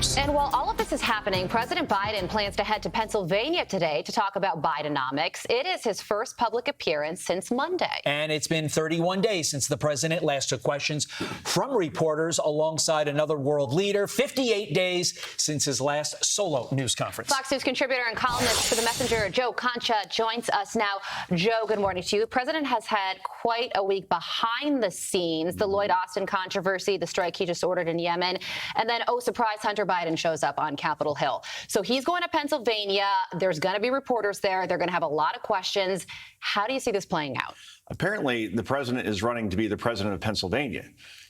News. And while all of this is happening, President Biden plans to head to Pennsylvania today to talk about Bidenomics. It is his first public appearance since Monday. And it's been 31 days since the president last took questions from reporters alongside another world leader. 58 days since his last solo news conference. Fox News contributor and columnist for The Messenger, Joe Concha, joins us now. Joe, good morning to you. The president has had quite a week behind the scenes. The Lloyd Austin controversy, the strike he just ordered in Yemen, and then, oh, surprise, Hunter Biden shows up on Capitol Hill. So he's going to Pennsylvania. There's going to be reporters there. They're going to have a lot of questions. How do you see this playing out? Apparently, the president is running to be the president of Pennsylvania.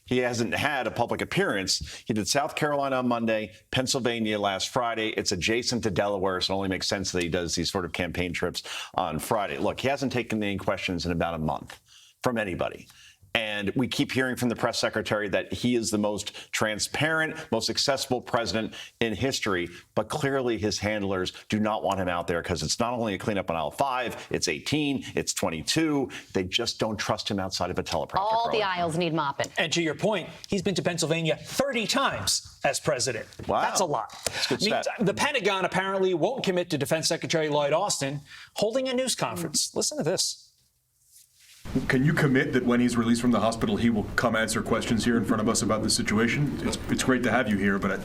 He hasn't had a public appearance. He did South Carolina on Monday, Pennsylvania last Friday. It's adjacent to Delaware, so it only makes sense that he does these sort of campaign trips on Friday. Look, he hasn't taken any questions in about a month from anybody. And we keep hearing from the press secretary that he is the most transparent, most accessible president in history. But clearly his handlers do not want him out there because it's not only a cleanup on aisle 5, it's 18, it's 22. They just don't trust him outside of a teleprompter. All the aisles need mopping. And to your point, he's been to Pennsylvania 30 times as president. Wow. That's a lot. That's good stat. The Pentagon apparently won't commit to Defense Secretary Lloyd Austin holding a news conference. Listen to this. Can you commit that when he's released from the hospital, he will come answer questions here in front of us about the situation? It's great to have you here, but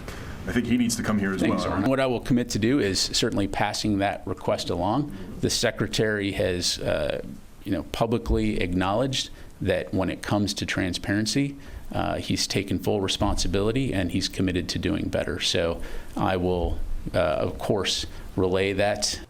I think he needs to come here as well. What I will commit to do is certainly passing that request along. The secretary has, publicly acknowledged that when it comes to transparency, he's taken full responsibility and he's committed to doing better. So I will, of course, relay that.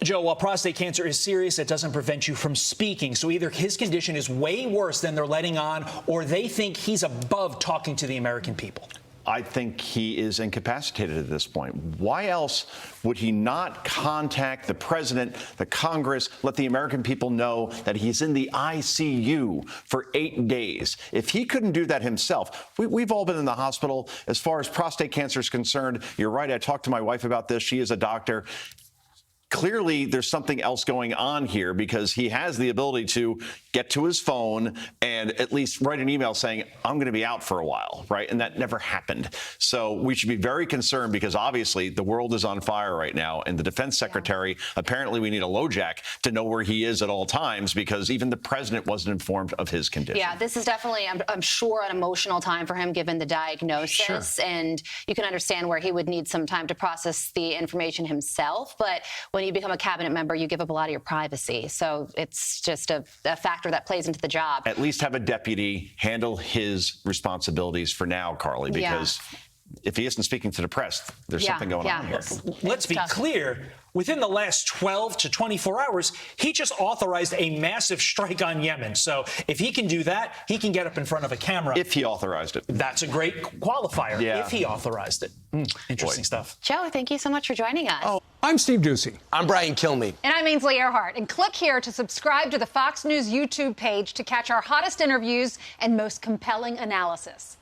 Joe, while prostate cancer is serious, it doesn't prevent you from speaking. So either his condition is way worse than they're letting on, or they think he's above talking to the American people. I think he is incapacitated at this point. Why else would he not contact the president, the Congress, let the American people know that he's in the ICU for 8 days? If he couldn't do that himself, we've all been in the hospital. As far as prostate cancer is concerned, you're right. I talked to my wife about this. She is a doctor. Clearly, there's something else going on here because he has the ability to get to his phone and at least write an email saying, I'm going to be out for a while, right? And that never happened. So we should be very concerned because obviously the world is on fire right now. And the defense secretary, apparently we need a LoJack to know where he is at all times because even the president wasn't informed of his condition. Yeah, this is definitely, I'm sure, an emotional time for him given the diagnosis. Sure. And you can understand where he would need some time to process the information himself. But when you become a cabinet member, you give up a lot of your privacy. So it's just a factor that plays into the job. At least have a deputy handle his responsibilities for now, Carly, because if he isn't speaking to the press, there's something going on here. Let's be clear. Within the last 12 to 24 hours, he just authorized a massive strike on Yemen. So if he can do that, he can get up in front of a camera. If he authorized it. That's a great qualifier. Yeah. If he authorized it. Interesting stuff. Joe, thank you so much for joining us. Oh, I'm Steve Doocy. I'm Brian Kilmeade. And I'm Ainsley Earhart. And click here to subscribe to the Fox News YouTube page to catch our hottest interviews and most compelling analysis.